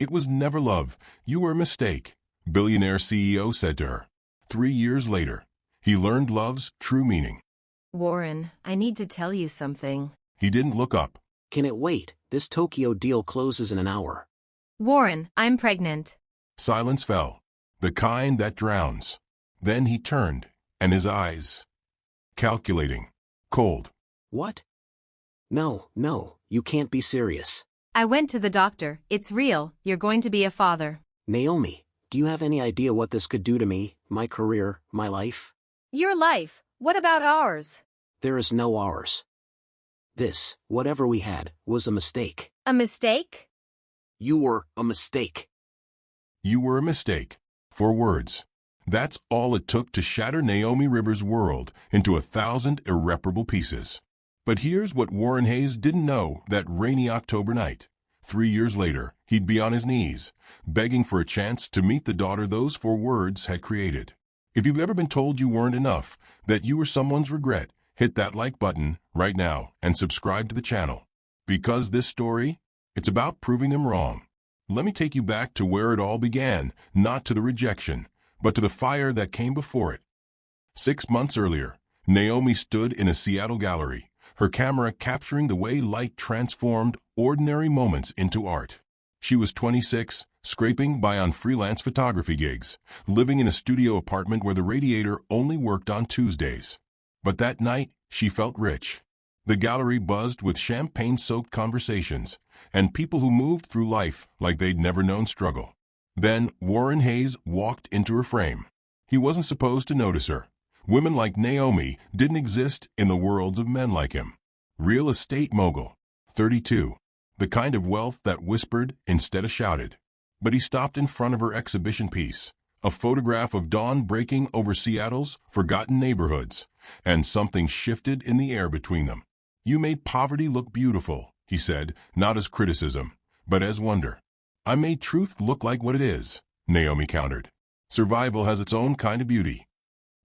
It was never love. You were a mistake, Billionaire CEO said to her. 3 years later, he learned love's true meaning. Warren, I need to tell you something. He didn't look up. Can it wait? This Tokyo deal closes in an hour. Warren, I'm pregnant. Silence fell, the kind that drowns. Then he turned, and his eyes, calculating, cold. What? No, you can't be serious. I went to the doctor. It's real. You're going to be a father. Naomi, do you have any idea what this could do to me, my career, my life? Your life? What about ours? There is no ours. This, whatever we had, was a mistake. A mistake? You were a mistake. You were a mistake. 4 words. That's all it took to shatter Naomi Rivers' world into 1,000 irreparable pieces. But here's what Warren Hayes didn't know that rainy October night. 3 years later, he'd be on his knees, begging for a chance to meet the daughter those 4 words had created. If you've ever been told you weren't enough, that you were someone's regret, hit that like button right now and subscribe to the channel. Because this story, it's about proving them wrong. Let me take you back to where it all began, not to the rejection, but to the fire that came before it. 6 months earlier, Naomi stood in a Seattle gallery, her camera capturing the way light transformed ordinary moments into art. She was 26, scraping by on freelance photography gigs, living in a studio apartment where the radiator only worked on Tuesdays. But that night, she felt rich. The gallery buzzed with champagne-soaked conversations, and people who moved through life like they'd never known struggle. Then Warren Hayes walked into her frame. He wasn't supposed to notice her. Women like Naomi didn't exist in the worlds of men like him. Real estate mogul, 32. The kind of wealth that whispered instead of shouted. But he stopped in front of her exhibition piece, a photograph of dawn breaking over Seattle's forgotten neighborhoods, and something shifted in the air between them. You made poverty look beautiful, he said, not as criticism, but as wonder. I made truth look like what it is, Naomi countered. Survival has its own kind of beauty.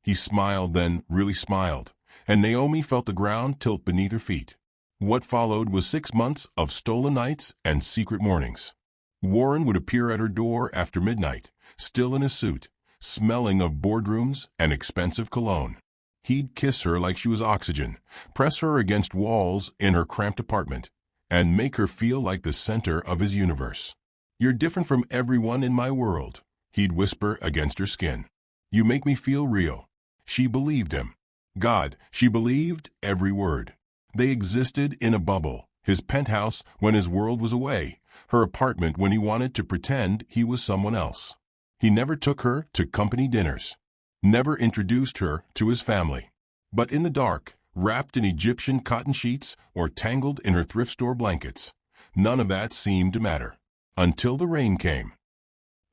He smiled, then really smiled, and Naomi felt the ground tilt beneath her feet. What followed was 6 months of stolen nights and secret mornings. Warren would appear at her door after midnight, still in his suit, smelling of boardrooms and expensive cologne. He'd kiss her like she was oxygen, press her against walls in her cramped apartment, and make her feel like the center of his universe. You're different from everyone in my world, he'd whisper against her skin. You make me feel real. She believed him. God, she believed every word. They existed in a bubble, his penthouse when his world was away, her apartment when he wanted to pretend he was someone else. He never took her to company dinners, never introduced her to his family. But in the dark, wrapped in Egyptian cotton sheets or tangled in her thrift store blankets, none of that seemed to matter. Until the rain came.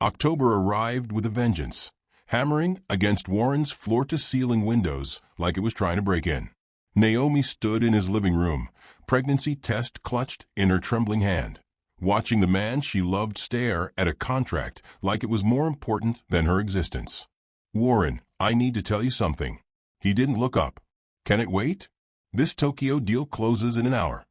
October arrived with a vengeance, hammering against Warren's floor-to-ceiling windows like it was trying to break in. Naomi stood in his living room, pregnancy test clutched in her trembling hand, watching the man she loved stare at a contract like it was more important than her existence. Warren, I need to tell you something. He didn't look up. Can it wait? This Tokyo deal closes in an hour.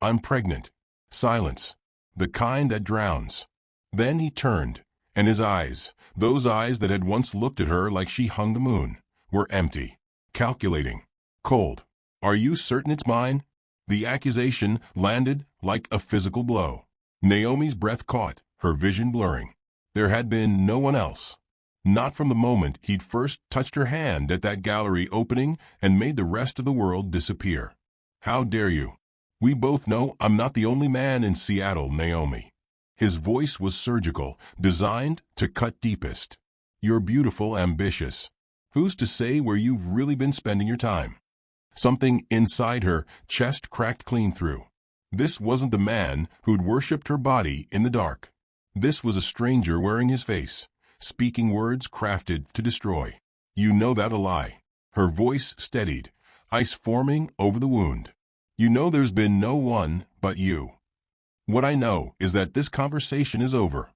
I'm pregnant. Silence. The kind that drowns. Then he turned, and his eyes, those eyes that had once looked at her like she hung the moon, were empty, calculating, cold. Are you certain it's mine? The accusation landed like a physical blow. Naomi's breath caught, her vision blurring. There had been no one else. Not from the moment he'd first touched her hand at that gallery opening and made the rest of the world disappear. How dare you? We both know I'm not the only man in Seattle, Naomi. His voice was surgical, designed to cut deepest. You're beautiful, ambitious. Who's to say where you've really been spending your time? Something inside her chest cracked clean through. This wasn't the man who'd worshipped her body in the dark. This was a stranger wearing his face, speaking words crafted to destroy. You know that a lie. Her voice steadied, ice forming over the wound. You know there's been no one but you. What I know is that this conversation is over.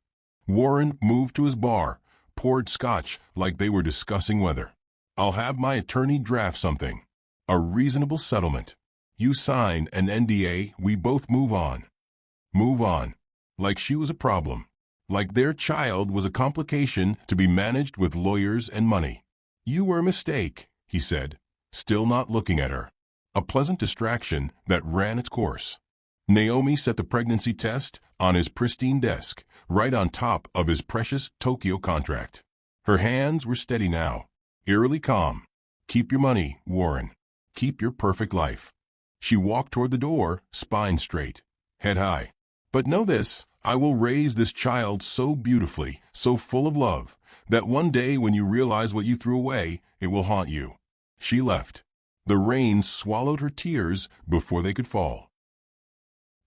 Warren moved to his bar, poured scotch like they were discussing weather. I'll have my attorney draft something. A reasonable settlement. You sign an NDA, we both move on. Move on. Like she was a problem. like their child was a complication to be managed with lawyers and money. "You were a mistake," he said, still not looking at her. A pleasant distraction that ran its course. Naomi set the pregnancy test on his pristine desk, right on top of his precious Tokyo contract. Her hands were steady now, eerily calm. "Keep your money, Warren. Keep your perfect life." She walked toward the door, spine straight, head high. "But know this, I will raise this child so beautifully, so full of love, that one day when you realize what you threw away, it will haunt you." She left. The rain swallowed her tears before they could fall.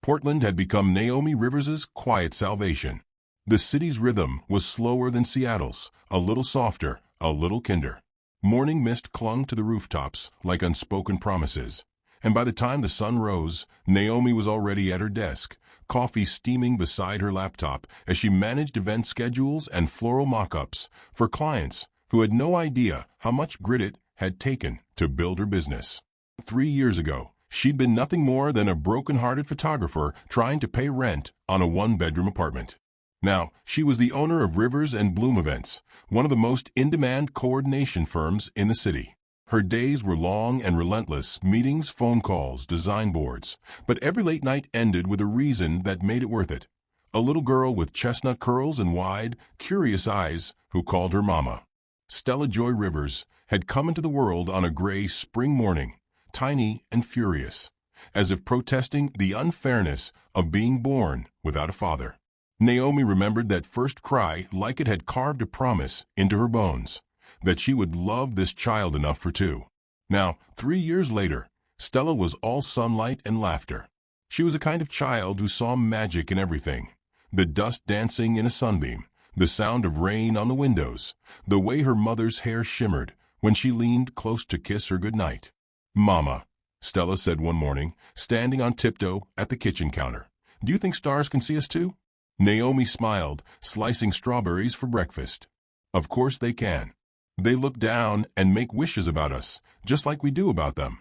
Portland had become Naomi Rivers's quiet salvation. The city's rhythm was slower than Seattle's, a little softer, a little kinder. Morning mist clung to the rooftops like unspoken promises, and by the time the sun rose, Naomi was already at her desk, coffee steaming beside her laptop as she managed event schedules and floral mock-ups for clients who had no idea how much grit it had taken to build her business. 3 years ago, she'd been nothing more than a broken-hearted photographer trying to pay rent on a one-bedroom apartment. Now, she was the owner of Rivers and Bloom Events, one of the most in-demand coordination firms in the city. Her days were long and relentless, meetings, phone calls, design boards, but every late night ended with a reason that made it worth it. A little girl with chestnut curls and wide, curious eyes who called her Mama. Stella Joy Rivers had come into the world on a gray spring morning, tiny and furious, as if protesting the unfairness of being born without a father. Naomi remembered that first cry like it had carved a promise into her bones, that she would love this child enough for two. Now, 3 years later, Stella was all sunlight and laughter. She was a kind of child who saw magic in everything. The dust dancing in a sunbeam, the sound of rain on the windows, the way her mother's hair shimmered when she leaned close to kiss her goodnight. "Mama," Stella said one morning, standing on tiptoe at the kitchen counter, "do you think stars can see us too?" Naomi smiled, slicing strawberries for breakfast. "Of course they can. They look down and make wishes about us, just like we do about them."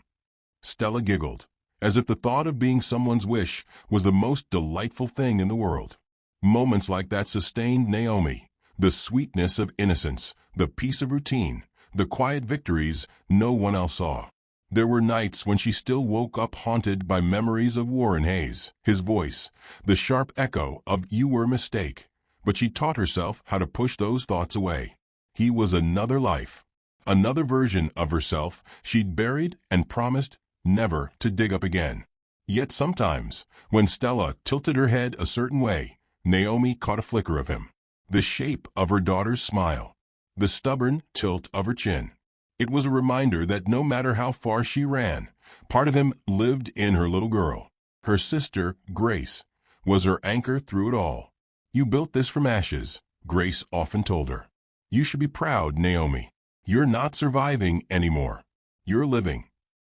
Stella giggled, as if the thought of being someone's wish was the most delightful thing in the world. Moments like that sustained Naomi, the sweetness of innocence, the peace of routine, the quiet victories no one else saw. There were nights when she still woke up haunted by memories of Warren Hayes, his voice, the sharp echo of "You were a mistake," but she taught herself how to push those thoughts away. He was another life, another version of herself she'd buried and promised never to dig up again. Yet sometimes, when Stella tilted her head a certain way, Naomi caught a flicker of him, the shape of her daughter's smile, the stubborn tilt of her chin. It was a reminder that no matter how far she ran, part of him lived in her little girl. Her sister, Grace, was her anchor through it all. "You built this from ashes," Grace often told her. "You should be proud, Naomi. You're not surviving anymore. You're living."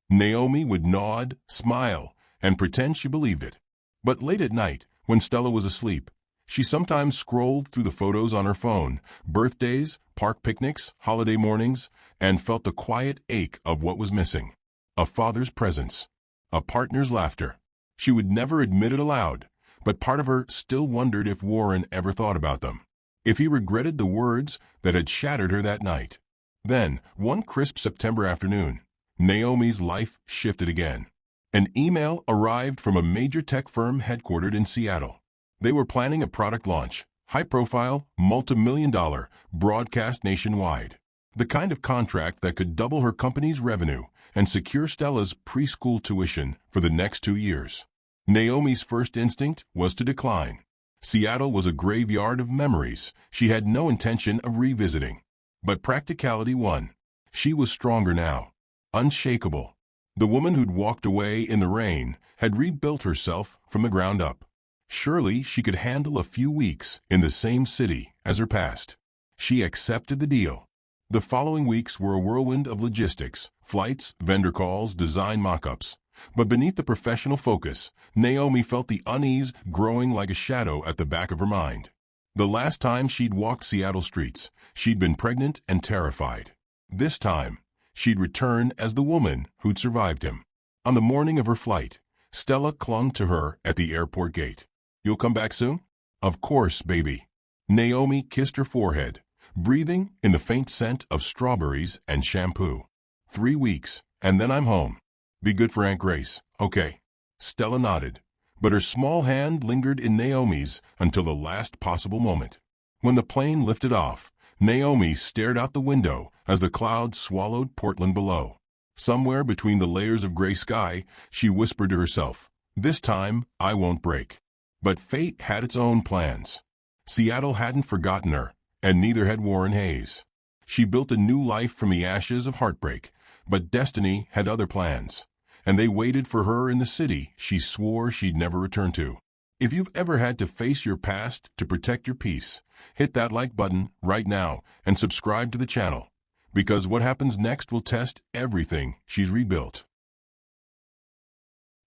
Naomi would nod, smile, and pretend she believed it. But late at night, when Stella was asleep, she sometimes scrolled through the photos on her phone, birthdays, park picnics, holiday mornings, and felt the quiet ache of what was missing. A father's presence, a partner's laughter. She would never admit it aloud, but part of her still wondered if Warren ever thought about them, if he regretted the words that had shattered her that night. Then, one crisp September afternoon, Naomi's life shifted again. An email arrived from a major tech firm headquartered in Seattle. They were planning a product launch, high-profile, multi-million-dollar, broadcast nationwide. The kind of contract that could double her company's revenue and secure Stella's preschool tuition for the next 2 years. Naomi's first instinct was to decline. Seattle was a graveyard of memories she had no intention of revisiting. But practicality won. She was stronger now, unshakable. The woman who'd walked away in the rain had rebuilt herself from the ground up. Surely she could handle a few weeks in the same city as her past. She accepted the deal. The following weeks were a whirlwind of logistics, flights, vendor calls, design mock-ups. But beneath the professional focus, Naomi felt the unease growing like a shadow at the back of her mind. The last time she'd walked Seattle streets, she'd been pregnant and terrified. This time, she'd return as the woman who'd survived him. On the morning of her flight, Stella clung to her at the airport gate. "You'll come back soon?" "Of course, baby." Naomi kissed her forehead, breathing in the faint scent of strawberries and shampoo. 3 weeks, and then I'm home. Be good for Aunt Grace, okay? Stella nodded, but her small hand lingered in Naomi's until the last possible moment. When the plane lifted off, Naomi stared out the window as the clouds swallowed Portland below. Somewhere between the layers of gray sky, she whispered to herself, "This time, I won't break." But fate had its own plans. Seattle hadn't forgotten her, and neither had Warren Hayes. She built a new life from the ashes of heartbreak, but destiny had other plans, and they waited for her in the city she swore she'd never return to. If you've ever had to face your past to protect your peace, hit that like button right now and subscribe to the channel, because what happens next will test everything she's rebuilt.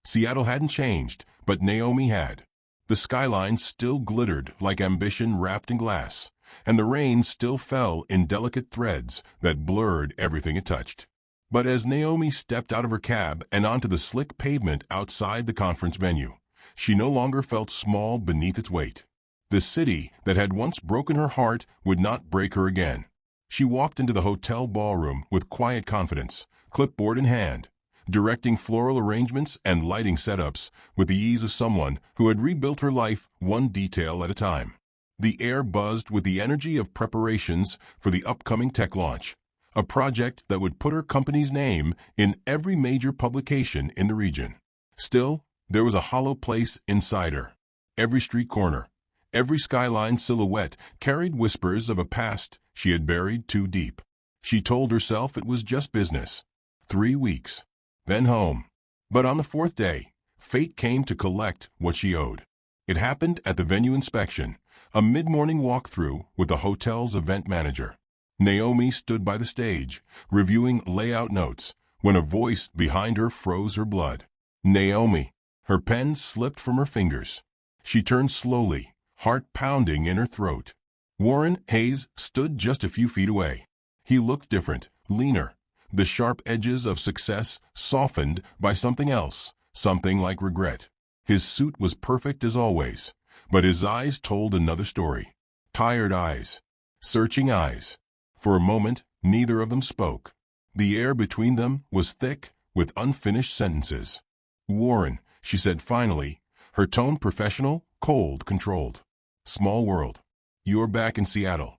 Seattle hadn't changed, but Naomi had. The skyline still glittered like ambition wrapped in glass, and the rain still fell in delicate threads that blurred everything it touched. But as Naomi stepped out of her cab and onto the slick pavement outside the conference venue, she no longer felt small beneath its weight. The city that had once broken her heart would not break her again. She walked into the hotel ballroom with quiet confidence, clipboard in hand, directing floral arrangements and lighting setups with the ease of someone who had rebuilt her life one detail at a time. The air buzzed with the energy of preparations for the upcoming tech launch, a project that would put her company's name in every major publication in the region. Still, there was a hollow place inside her. Every street corner, every skyline silhouette carried whispers of a past she had buried too deep. She told herself it was just business. 3 weeks. Then home. But on the 4th day, fate came to collect what she owed. It happened at the venue inspection, a mid-morning walkthrough with the hotel's event manager. Naomi stood by the stage, reviewing layout notes, when a voice behind her froze her blood. Naomi. Her pen slipped from her fingers. She turned slowly, heart pounding in her throat. Warren Hayes stood just a few feet away. He looked different, leaner, the sharp edges of success softened by something else, something like regret. His suit was perfect as always, but his eyes told another story. Tired eyes. Searching eyes. For a moment, neither of them spoke. The air between them was thick with unfinished sentences. "Warren," she said finally, her tone professional, cold, controlled. "Small world. You're back in Seattle."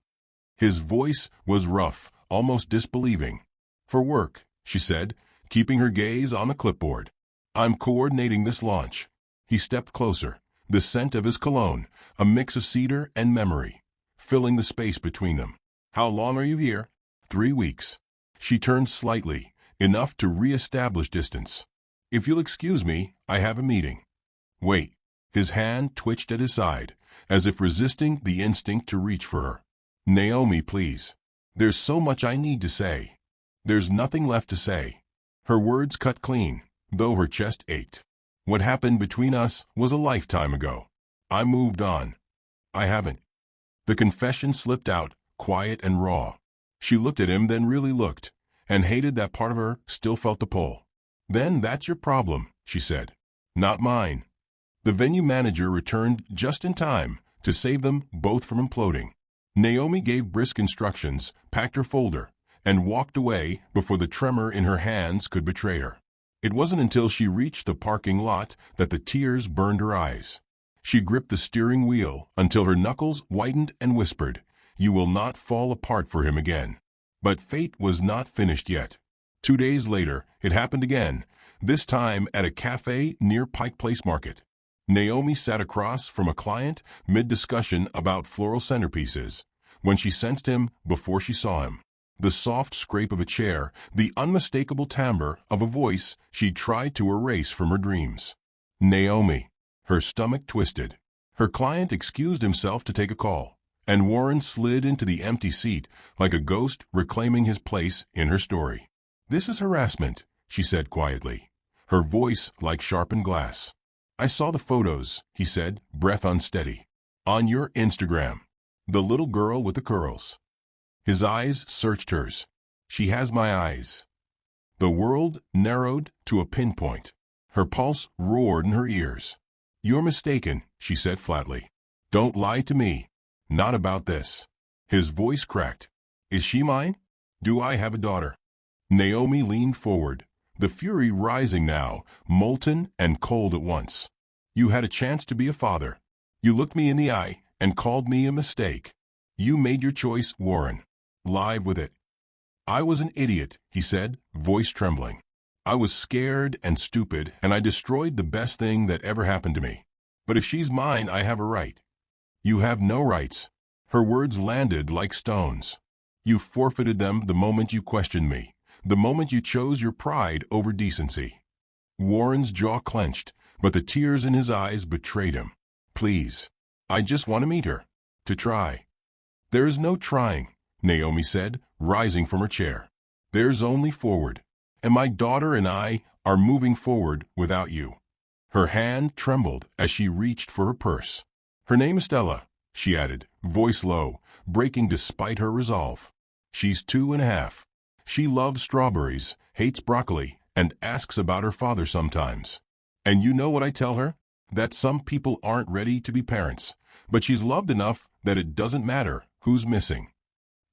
His voice was rough, almost disbelieving. "For work," she said, keeping her gaze on the clipboard. "I'm coordinating this launch." He stepped closer, the scent of his cologne, a mix of cedar and memory, filling the space between them. "How long are you here?" 3 weeks. She turned slightly, enough to re-establish distance. "If you'll excuse me, I have a meeting." "Wait." His hand twitched at his side, as if resisting the instinct to reach for her. "Naomi, please. There's so much I need to say." "There's nothing left to say." Her words cut clean, though her chest ached. "What happened between us was a lifetime ago. I moved on." "I haven't." The confession slipped out, quiet and raw. She looked at him, then really looked, and hated that part of her still felt the pull. "Then that's your problem," she said. "Not mine." The venue manager returned just in time to save them both from imploding. Naomi gave brisk instructions, packed her folder, and walked away before the tremor in her hands could betray her. It wasn't until she reached the parking lot that the tears burned her eyes. She gripped the steering wheel until her knuckles whitened and whispered, "You will not fall apart for him again." But fate was not finished yet. 2 days later, it happened again, this time at a cafe near Pike Place Market. Naomi sat across from a client mid-discussion about floral centerpieces when she sensed him before she saw him. The soft scrape of a chair, the unmistakable timbre of a voice she'd tried to erase from her dreams. "Naomi." Her stomach twisted. Her client excused himself to take a call, and Warren slid into the empty seat like a ghost reclaiming his place in her story. "This is harassment," she said quietly, her voice like sharpened glass. "I saw the photos," he said, breath unsteady. "On your Instagram. The little girl with the curls." His eyes searched hers. "She has my eyes." The world narrowed to a pinpoint. Her pulse roared in her ears. "You're mistaken," she said flatly. "Don't lie to me." Not about this. His voice cracked. Is she mine? Do I have a daughter? Naomi leaned forward, the fury rising now, molten and cold at once. You had a chance to be a father. You looked me in the eye and called me a mistake. You made your choice, Warren. Live with it. I was an idiot, he said, voice trembling. I was scared and stupid, and I destroyed the best thing that ever happened to me. But if she's mine, I have a right. You have no rights. Her words landed like stones. You forfeited them the moment you questioned me, the moment you chose your pride over decency. Warren's jaw clenched, but the tears in his eyes betrayed him. Please. I just want to meet her. To try. There is no trying, Naomi said, rising from her chair. There's only forward. And my daughter and I are moving forward without you. Her hand trembled as she reached for her purse. Her name is Stella, she added, voice low, breaking despite her resolve. She's 2.5. She loves strawberries, hates broccoli, and asks about her father sometimes. And you know what I tell her? That some people aren't ready to be parents, but she's loved enough that it doesn't matter who's missing.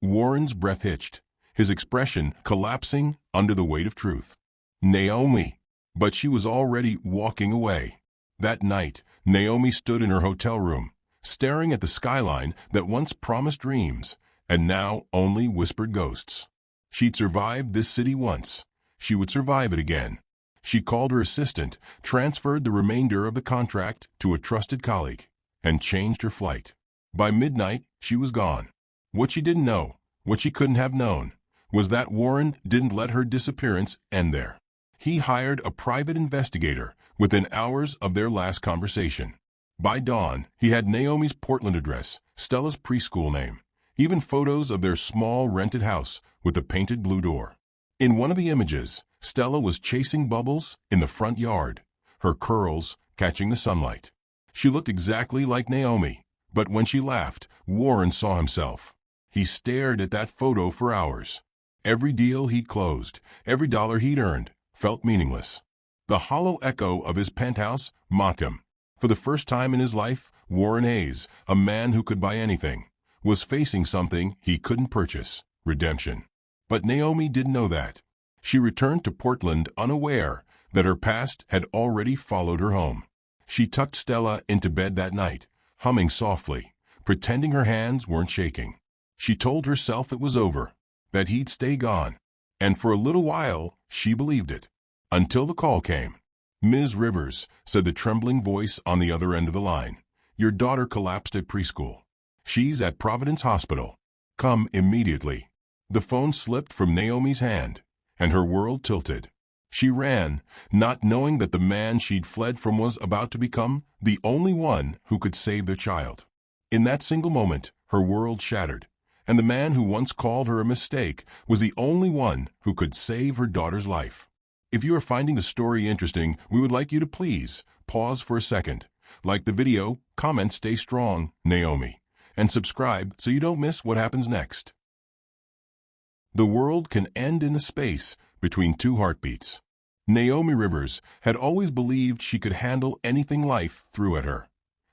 Warren's breath hitched, his expression collapsing under the weight of truth. Naomi. But she was already walking away. That night, Naomi stood in her hotel room, staring at the skyline that once promised dreams, and now only whispered ghosts. She'd survived this city once. She would survive it again. She called her assistant, transferred the remainder of the contract to a trusted colleague, and changed her flight. By midnight, she was gone. What she didn't know, what she couldn't have known, was that Warren didn't let her disappearance end there. He hired a private investigator within hours of their last conversation. By dawn, he had Naomi's Portland address, Stella's preschool name, even photos of their small rented house with the painted blue door. In one of the images, Stella was chasing bubbles in the front yard, her curls catching the sunlight. She looked exactly like Naomi, but when she laughed, Warren saw himself. He stared at that photo for hours. Every deal he'd closed, every dollar he'd earned, felt meaningless. The hollow echo of his penthouse mocked him. For the first time in his life, Warren Hayes, a man who could buy anything, was facing something he couldn't purchase, redemption. But Naomi didn't know that. She returned to Portland unaware that her past had already followed her home. She tucked Stella into bed that night, humming softly, pretending her hands weren't shaking. She told herself it was over, that he'd stay gone. And for a little while, she believed it. Until the call came. Ms. Rivers, said the trembling voice on the other end of the line. Your daughter collapsed at preschool. She's at Providence Hospital. Come immediately. The phone slipped from Naomi's hand, and her world tilted. She ran, not knowing that the man she'd fled from was about to become the only one who could save their child. In that single moment, her world shattered, and the man who once called her a mistake was the only one who could save her daughter's life. If you are finding the story interesting, we would like you to please pause for a second, like the video, comment "Stay strong, Naomi," and subscribe so you don't miss what happens next. The world can end in the space between two heartbeats. Naomi Rivers had always believed she could handle anything life threw at her,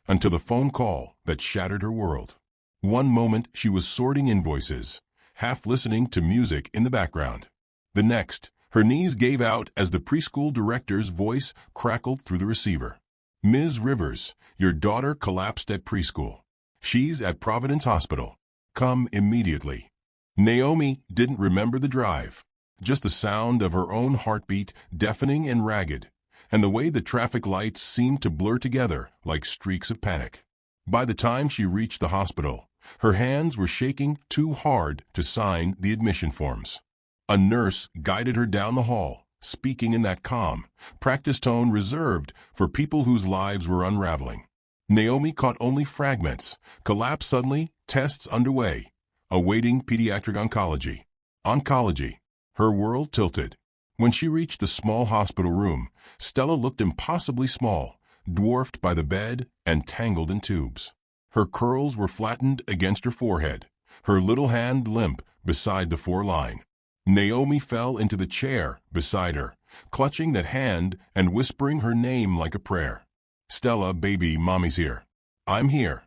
until the phone call that shattered her world. One moment she was sorting invoices, half listening to music in the background. The next, her knees gave out as the preschool director's voice crackled through the receiver. Ms. Rivers, your daughter collapsed at preschool. She's at Providence Hospital. Come immediately. Naomi didn't remember the drive, just the sound of her own heartbeat, deafening and ragged, and the way the traffic lights seemed to blur together like streaks of panic. By the time she reached the hospital, her hands were shaking too hard to sign the admission forms. A nurse guided her down the hall, speaking in that calm, practiced tone reserved for people whose lives were unraveling. Naomi caught only fragments. Collapse suddenly, tests underway. Awaiting pediatric oncology. Oncology. Her world tilted. When she reached the small hospital room, Stella looked impossibly small, dwarfed by the bed and tangled in tubes. Her curls were flattened against her forehead, her little hand limp beside the 4-line. Naomi fell into the chair beside her, clutching that hand and whispering her name like a prayer. Stella, baby, mommy's here. I'm here.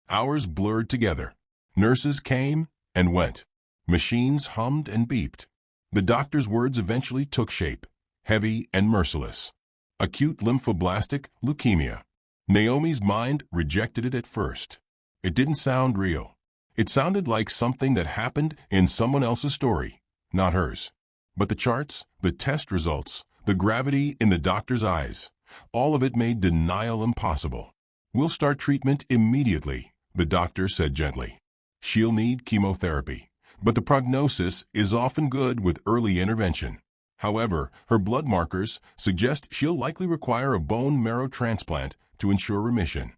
Hours blurred together. Nurses came and went. Machines hummed and beeped. The doctor's words eventually took shape, heavy and merciless. Acute lymphoblastic leukemia. Naomi's mind rejected it at first. It didn't sound real. It sounded like something that happened in someone else's story, not hers. But the charts, the test results, the gravity in the doctor's eyes, all of it made denial impossible. "We'll start treatment immediately," the doctor said gently. "She'll need chemotherapy, but the prognosis is often good with early intervention. However, her blood markers suggest she'll likely require a bone marrow transplant to ensure remission."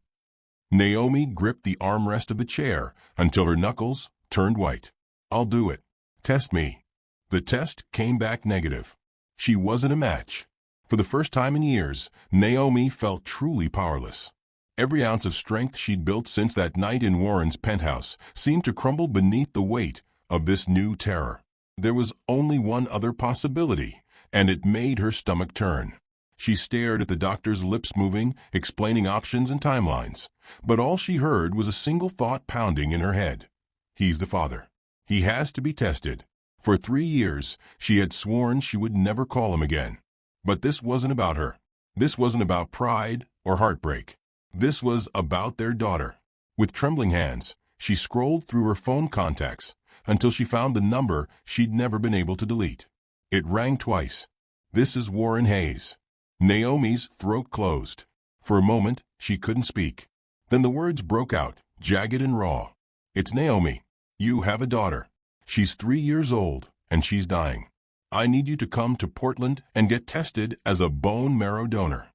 Naomi gripped the armrest of the chair until her knuckles turned white. "I'll do it. Test me." The test came back negative. She wasn't a match. For the first time in years, Naomi felt truly powerless. Every ounce of strength she'd built since that night in Warren's penthouse seemed to crumble beneath the weight of this new terror. There was only one other possibility, and it made her stomach turn. She stared at the doctor's lips moving, explaining options and timelines. But all she heard was a single thought pounding in her head. He's the father. He has to be tested. For 3 years, she had sworn she would never call him again. But this wasn't about her. This wasn't about pride or heartbreak. This was about their daughter. With trembling hands, she scrolled through her phone contacts until she found the number she'd never been able to delete. It rang twice. "This is Warren Hayes." Naomi's throat closed. For a moment, she couldn't speak. Then the words broke out, jagged and raw. "It's Naomi. You have a daughter. She's 3 years old, and she's dying. I need you to come to Portland and get tested as a bone marrow donor."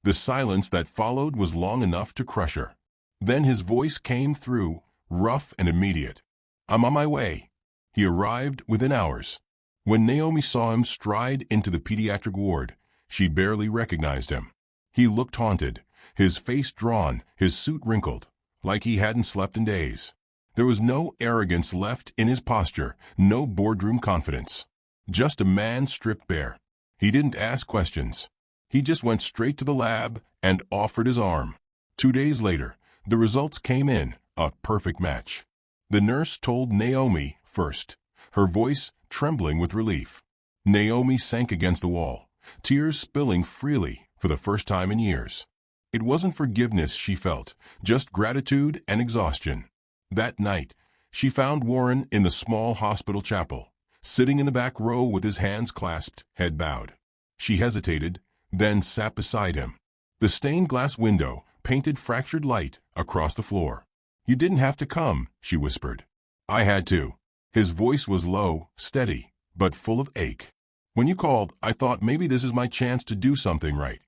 The silence that followed was long enough to crush her. Then his voice came through, rough and immediate. "I'm on my way." He arrived within hours. When Naomi saw him stride into the pediatric ward, she barely recognized him. He looked haunted, his face drawn, his suit wrinkled, like he hadn't slept in days. There was no arrogance left in his posture, no boardroom confidence. Just a man stripped bare. He didn't ask questions. He just went straight to the lab and offered his arm. 2 days later, the results came in, a perfect match. The nurse told Naomi first, her voice trembling with relief. Naomi sank against the wall, tears spilling freely for the first time in years. It wasn't forgiveness she felt, just gratitude and exhaustion. That night, she found Warren in the small hospital chapel, sitting in the back row with his hands clasped, head bowed. She hesitated, then sat beside him. The stained glass window painted fractured light across the floor. "You didn't have to come," she whispered. "I had to." His voice was low, steady, but full of ache. "When you called, I thought maybe this is my chance to do something right."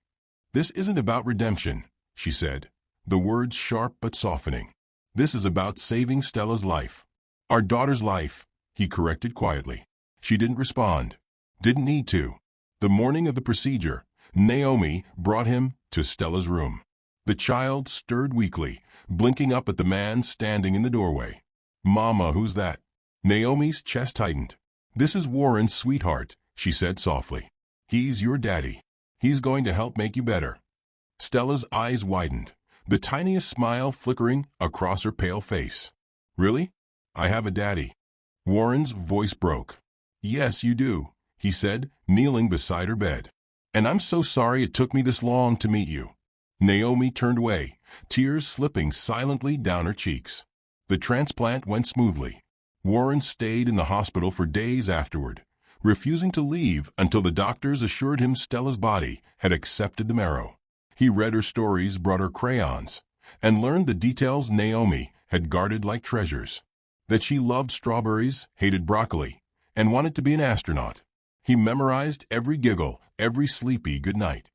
"This isn't about redemption," she said, the words sharp but softening. "This is about saving Stella's life." "Our daughter's life," he corrected quietly. She didn't respond. Didn't need to. The morning of the procedure, Naomi brought him to Stella's room. The child stirred weakly, blinking up at the man standing in the doorway. "Mama, who's that?" Naomi's chest tightened. "This is Warren's sweetheart," she said softly. "He's your daddy. He's going to help make you better." Stella's eyes widened, the tiniest smile flickering across her pale face. "Really? I have a daddy." Warren's voice broke. "Yes, you do," he said, kneeling beside her bed. "And I'm so sorry it took me this long to meet you." Naomi turned away, tears slipping silently down her cheeks. The transplant went smoothly. Warren stayed in the hospital for days afterward, refusing to leave until the doctors assured him Stella's body had accepted the marrow. He read her stories, brought her crayons, and learned the details Naomi had guarded like treasures. That she loved strawberries, hated broccoli, and wanted to be an astronaut. He memorized every giggle, every sleepy goodnight.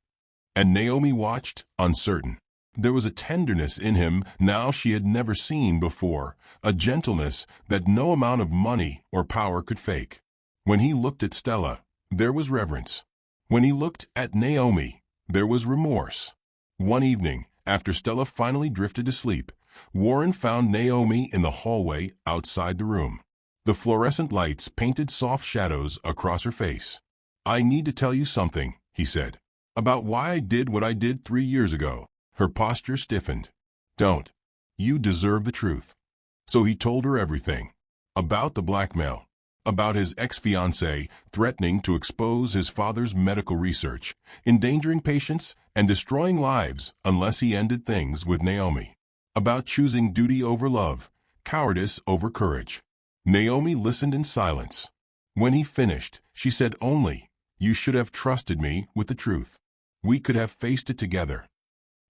And Naomi watched, uncertain. There was a tenderness in him now she had never seen before, a gentleness that no amount of money or power could fake. When he looked at Stella, there was reverence. When he looked at Naomi, there was remorse. One evening, after Stella finally drifted to sleep, Warren found Naomi in the hallway outside the room. The fluorescent lights painted soft shadows across her face. "I need to tell you something," he said, "about why I did what I did 3 years ago." Her posture stiffened. "Don't." You deserve the truth. So he told her everything. About the blackmail. About his ex-fiancée threatening to expose his father's medical research, endangering patients and destroying lives unless he ended things with Naomi. About choosing duty over love, cowardice over courage. Naomi listened in silence. When he finished, she said only, "You should have trusted me with the truth. We could have faced it together."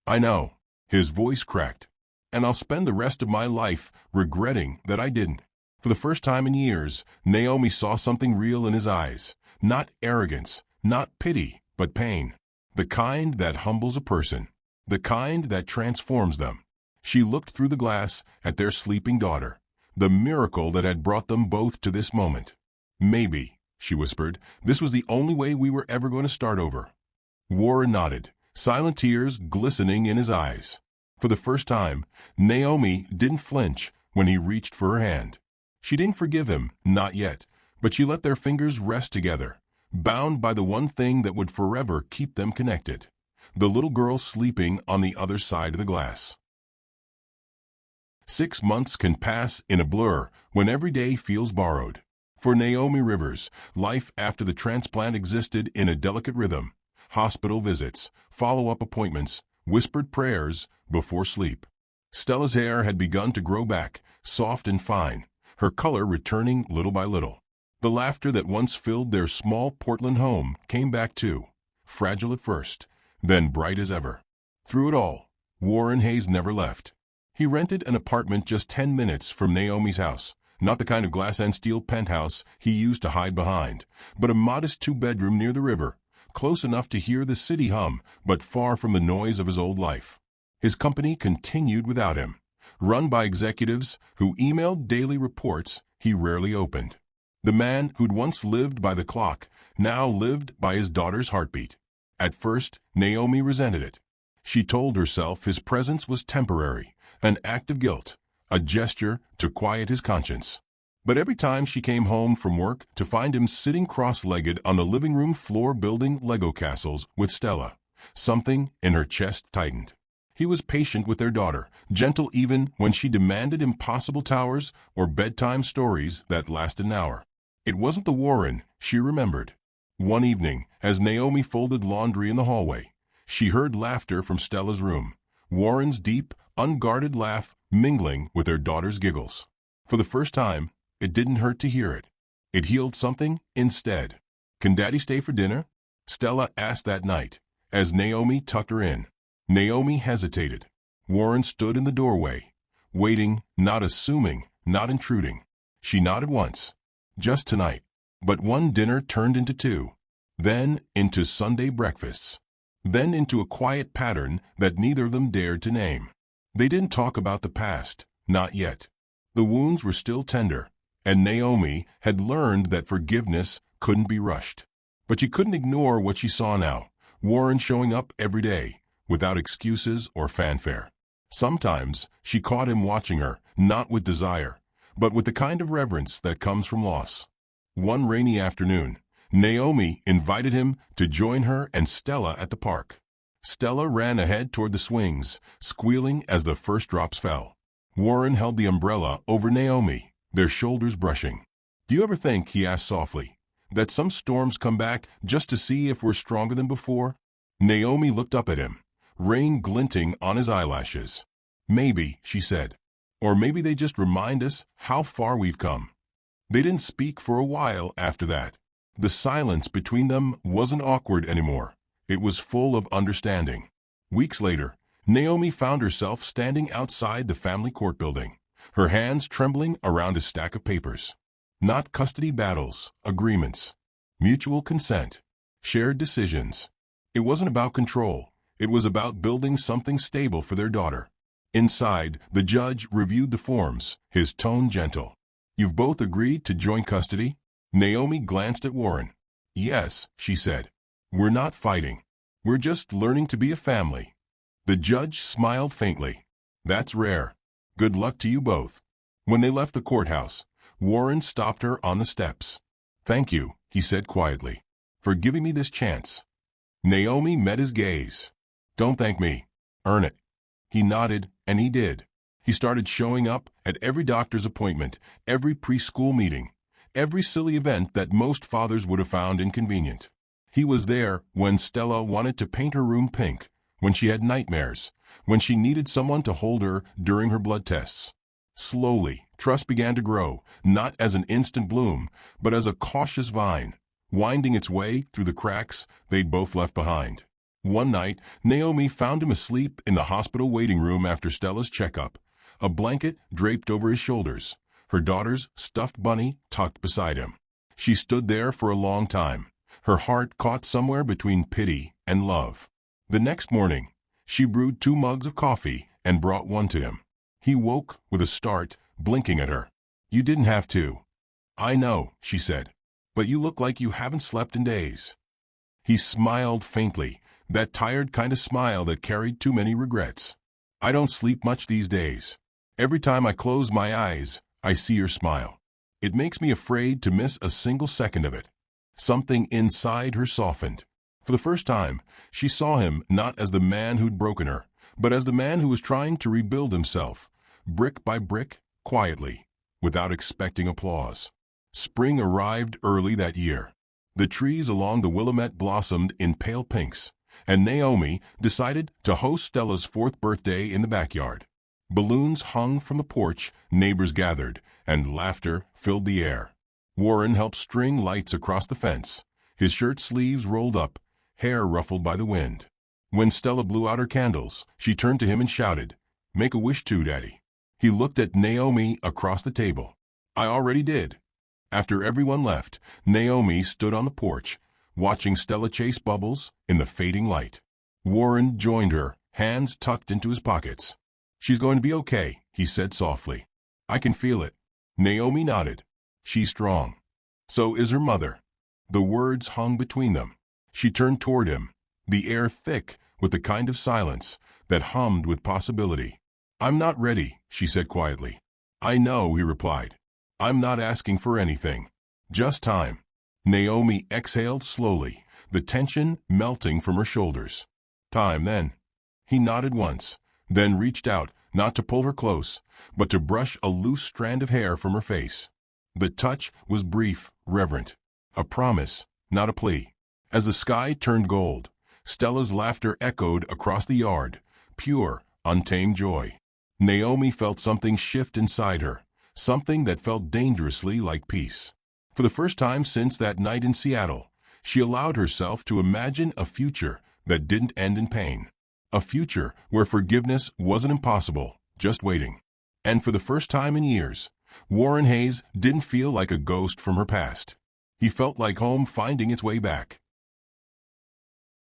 "I know." His voice cracked. "And I'll spend the rest of my life regretting that I didn't." For the first time in years, Naomi saw something real in his eyes. Not arrogance, not pity, but pain. The kind that humbles a person. The kind that transforms them. She looked through the glass at their sleeping daughter. The miracle that had brought them both to this moment. "Maybe," she whispered, "this was the only way we were ever going to start over." Warren nodded, silent tears glistening in his eyes. For the first time, Naomi didn't flinch when he reached for her hand. She didn't forgive him, not yet, but she let their fingers rest together, bound by the one thing that would forever keep them connected. The little girl sleeping on the other side of the glass. 6 months can pass in a blur when every day feels borrowed. For Naomi Rivers, life after the transplant existed in a delicate rhythm. Hospital visits, follow-up appointments, whispered prayers before sleep. Stella's hair had begun to grow back, soft and fine, her color returning little by little. The laughter that once filled their small Portland home came back too, fragile at first, then bright as ever. Through it all, Warren Hayes never left. He rented an apartment just 10 minutes from Naomi's house, not the kind of glass and steel penthouse he used to hide behind, but a modest 2-bedroom near the river, close enough to hear the city hum, but far from the noise of his old life. His company continued without him, run by executives who emailed daily reports he rarely opened. The man who'd once lived by the clock now lived by his daughter's heartbeat. At first, Naomi resented it. She told herself his presence was temporary, an act of guilt, a gesture to quiet his conscience. But every time she came home from work to find him sitting cross-legged on the living room floor building Lego castles with Stella, something in her chest tightened. He was patient with their daughter, gentle even when she demanded impossible towers or bedtime stories that lasted an hour. It wasn't the Warren she remembered. One evening, as Naomi folded laundry in the hallway, she heard laughter from Stella's room, Warren's deep, unguarded laugh mingling with her daughter's giggles. For the first time, it didn't hurt to hear it. It healed something instead. "Can Daddy stay for dinner?" Stella asked that night, as Naomi tucked her in. Naomi hesitated. Warren stood in the doorway, waiting, not assuming, not intruding. She nodded once. Just tonight. But one dinner turned into 2. Then into Sunday breakfasts. Then into a quiet pattern that neither of them dared to name. They didn't talk about the past, not yet. The wounds were still tender, and Naomi had learned that forgiveness couldn't be rushed. But she couldn't ignore what she saw now, Warren showing up every day, without excuses or fanfare. Sometimes she caught him watching her, not with desire, but with the kind of reverence that comes from loss. One rainy afternoon, Naomi invited him to join her and Stella at the park. Stella ran ahead toward the swings, squealing as the first drops fell. Warren held the umbrella over Naomi, their shoulders brushing. "Do you ever think," he asked softly, "that some storms come back just to see if we're stronger than before?" Naomi looked up at him, rain glinting on his eyelashes. "Maybe," she said. "Or maybe they just remind us how far we've come." They didn't speak for a while after that. The silence between them wasn't awkward anymore. It was full of understanding. Weeks later, Naomi found herself standing outside the family court building, her hands trembling around a stack of papers. Not custody battles, agreements, mutual consent, shared decisions. It wasn't about control. It was about building something stable for their daughter. Inside, the judge reviewed the forms, his tone gentle. "You've both agreed to joint custody?" Naomi glanced at Warren. "Yes," she said. "We're not fighting. We're just learning to be a family." The judge smiled faintly. "That's rare. Good luck to you both." When they left the courthouse, Warren stopped her on the steps. "Thank you," he said quietly, "for giving me this chance." Naomi met his gaze. "Don't thank me. Earn it." He nodded, and he did. He started showing up at every doctor's appointment, every preschool meeting, every silly event that most fathers would have found inconvenient. He was there when Stella wanted to paint her room pink, when she had nightmares, when she needed someone to hold her during her blood tests. Slowly, trust began to grow, not as an instant bloom, but as a cautious vine, winding its way through the cracks they'd both left behind. One night, Naomi found him asleep in the hospital waiting room after Stella's checkup, a blanket draped over his shoulders, her daughter's stuffed bunny tucked beside him. She stood there for a long time, her heart caught somewhere between pity and love. The next morning, she brewed 2 mugs of coffee and brought one to him. He woke with a start, blinking at her. "You didn't have to." "I know," she said, "but you look like you haven't slept in days." He smiled faintly, that tired kind of smile that carried too many regrets. "I don't sleep much these days. Every time I close my eyes, I see your smile. It makes me afraid to miss a single second of it." Something inside her softened. For the first time, she saw him not as the man who'd broken her, but as the man who was trying to rebuild himself, brick by brick, quietly, without expecting applause. Spring arrived early that year. The trees along the Willamette blossomed in pale pinks, and Naomi decided to host Stella's 4th birthday in the backyard. Balloons hung from the porch, neighbors gathered, and laughter filled the air. Warren helped string lights across the fence, his shirt sleeves rolled up, hair ruffled by the wind. When Stella blew out her candles, she turned to him and shouted, "Make a wish too, Daddy." He looked at Naomi across the table. "I already did." After everyone left, Naomi stood on the porch, watching Stella chase bubbles in the fading light. Warren joined her, hands tucked into his pockets. "She's going to be okay," he said softly. "I can feel it." Naomi nodded. "She's strong. So is her mother." The words hung between them. She turned toward him, the air thick with the kind of silence that hummed with possibility. "I'm not ready," she said quietly. "I know," he replied. "I'm not asking for anything. Just time." Naomi exhaled slowly, the tension melting from her shoulders. "Time, then." He nodded once, then reached out, not to pull her close, but to brush a loose strand of hair from her face. The touch was brief, reverent, a promise, not a plea. As the sky turned gold, Stella's laughter echoed across the yard, pure, untamed joy. Naomi felt something shift inside her, something that felt dangerously like peace. For the first time since that night in Seattle, she allowed herself to imagine a future that didn't end in pain. A future where forgiveness wasn't impossible, just waiting. And for the first time in years, Warren Hayes didn't feel like a ghost from her past. He felt like home finding its way back.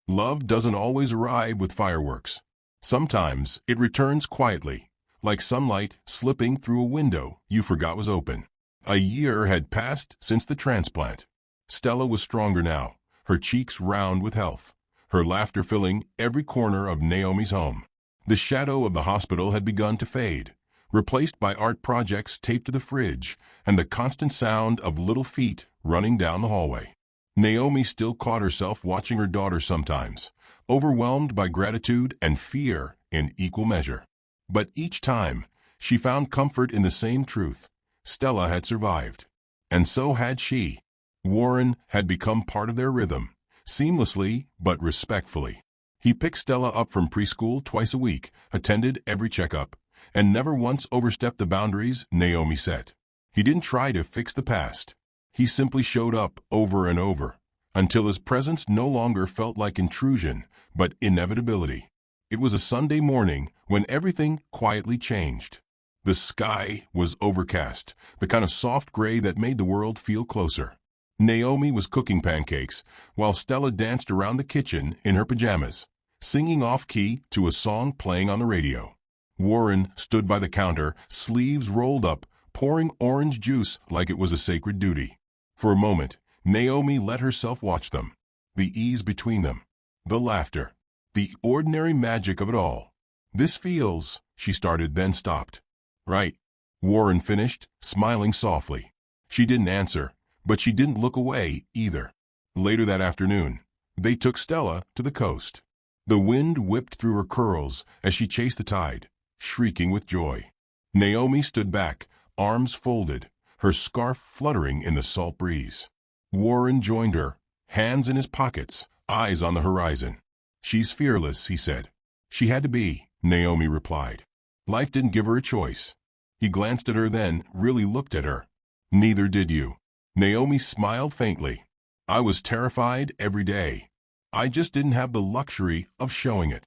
Love doesn't always arrive with fireworks. Sometimes it returns quietly, like sunlight slipping through a window you forgot was open. A year had passed since the transplant. Stella was stronger now, her cheeks round with health, her laughter filling every corner of Naomi's home. The shadow of the hospital had begun to fade, replaced by art projects taped to the fridge and the constant sound of little feet running down the hallway. Naomi still caught herself watching her daughter sometimes, overwhelmed by gratitude and fear in equal measure. But each time, she found comfort in the same truth. Stella had survived. And so had she. Warren had become part of their rhythm, seamlessly but respectfully. He picked Stella up from preschool twice a week, attended every checkup, and never once overstepped the boundaries Naomi set. He didn't try to fix the past. He simply showed up over and over, until his presence no longer felt like intrusion, but inevitability. It was a Sunday morning when everything quietly changed. The sky was overcast, the kind of soft gray that made the world feel closer. Naomi was cooking pancakes, while Stella danced around the kitchen in her pajamas, singing off-key to a song playing on the radio. Warren stood by the counter, sleeves rolled up, pouring orange juice like it was a sacred duty. For a moment, Naomi let herself watch them. The ease between them, the laughter, the ordinary magic of it all. "This feels," she started, then stopped. "Right," Warren finished, smiling softly. She didn't answer, but she didn't look away either. Later that afternoon, they took Stella to the coast. The wind whipped through her curls as she chased the tide, shrieking with joy. Naomi stood back, arms folded, her scarf fluttering in the salt breeze. Warren joined her, hands in his pockets, eyes on the horizon. "She's fearless," he said. "She had to be," Naomi replied. "Life didn't give her a choice." He glanced at her, then really looked at her. "Neither did you." Naomi smiled faintly. "I was terrified every day. I just didn't have the luxury of showing it."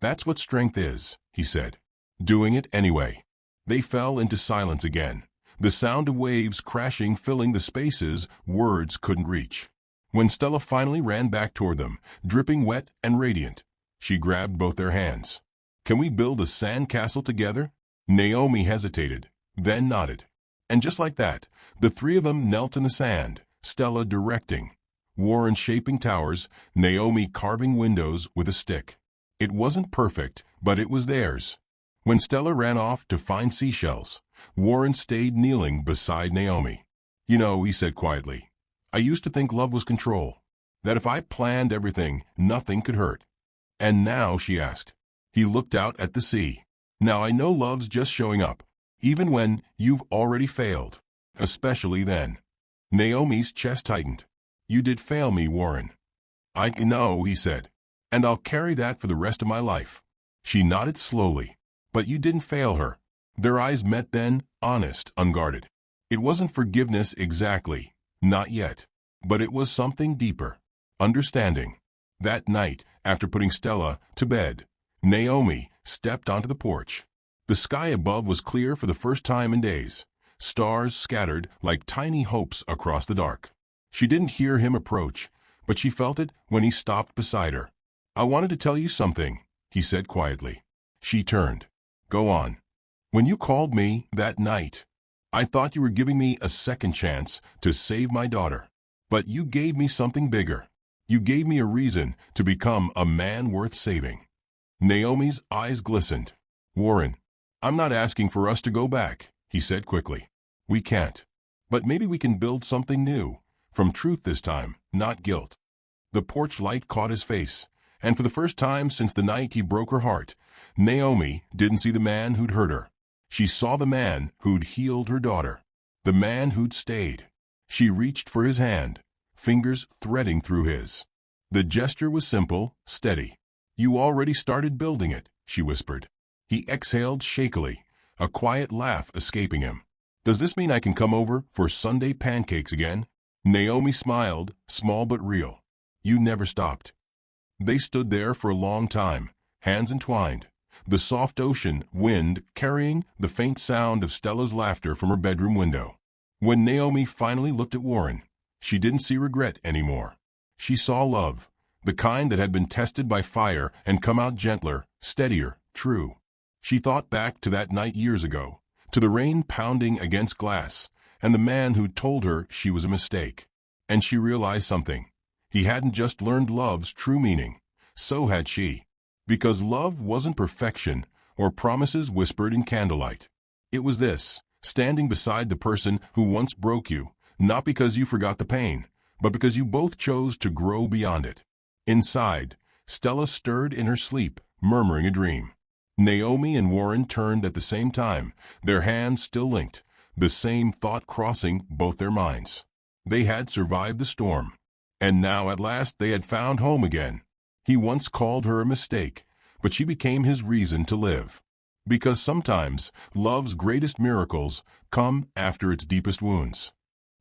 "That's what strength is," he said. "Doing it anyway." They fell into silence again, the sound of waves crashing filling the spaces words couldn't reach. When Stella finally ran back toward them, dripping wet and radiant, she grabbed both their hands. "Can we build a sand castle together?" Naomi hesitated, then nodded. And just like that, the three of them knelt in the sand, Stella directing, Warren shaping towers, Naomi carving windows with a stick. It wasn't perfect, but it was theirs. When Stella ran off to find seashells, Warren stayed kneeling beside Naomi. "You know," he said quietly, "I used to think love was control, that if I planned everything, nothing could hurt." "And now?" she asked. He looked out at the sea. "Now I know love's just showing up, even when you've already failed. Especially then." Naomi's chest tightened. "You did fail me, Warren." "I know," he said, "and I'll carry that for the rest of my life." She nodded slowly. "But you didn't fail her." Their eyes met then, honest, unguarded. It wasn't forgiveness exactly, not yet. But it was something deeper. Understanding. That night, after putting Stella to bed, Naomi stepped onto the porch. The sky above was clear for the first time in days. Stars scattered like tiny hopes across the dark. She didn't hear him approach, but she felt it when he stopped beside her. "I wanted to tell you something," he said quietly. She turned. "Go on." "When you called me that night, I thought you were giving me a second chance to save my daughter. But you gave me something bigger. You gave me a reason to become a man worth saving." Naomi's eyes glistened. "Warren, I'm not asking for us to go back," he said quickly. "We can't. But maybe we can build something new, from truth this time, not guilt." The porch light caught his face, and for the first time since the night he broke her heart, Naomi didn't see the man who'd hurt her. She saw the man who'd healed her daughter, the man who'd stayed. She reached for his hand, fingers threading through his. The gesture was simple, steady. "You already started building it," she whispered. He exhaled shakily, a quiet laugh escaping him. "Does this mean I can come over for Sunday pancakes again?" Naomi smiled, small but real. "You never stopped." They stood there for a long time, hands entwined, the soft ocean wind carrying the faint sound of Stella's laughter from her bedroom window. When Naomi finally looked at Warren, she didn't see regret anymore. She saw love, the kind that had been tested by fire and come out gentler, steadier, true. She thought back to that night years ago, to the rain pounding against glass, and the man who told her she was a mistake. And she realized something. He hadn't just learned love's true meaning, so had she. Because love wasn't perfection or promises whispered in candlelight. It was this, standing beside the person who once broke you, not because you forgot the pain, but because you both chose to grow beyond it. Inside, Stella stirred in her sleep, murmuring a dream. Naomi and Warren turned at the same time, their hands still linked, the same thought crossing both their minds. They had survived the storm. And now at last they had found home again. He once called her a mistake, but she became his reason to live. Because sometimes love's greatest miracles come after its deepest wounds.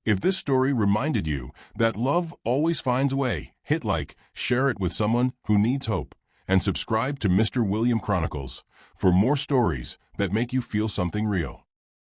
If this story reminded you that love always finds a way, hit like, share it with someone who needs hope, and subscribe to Mr. William Chronicles for more stories that make you feel something real.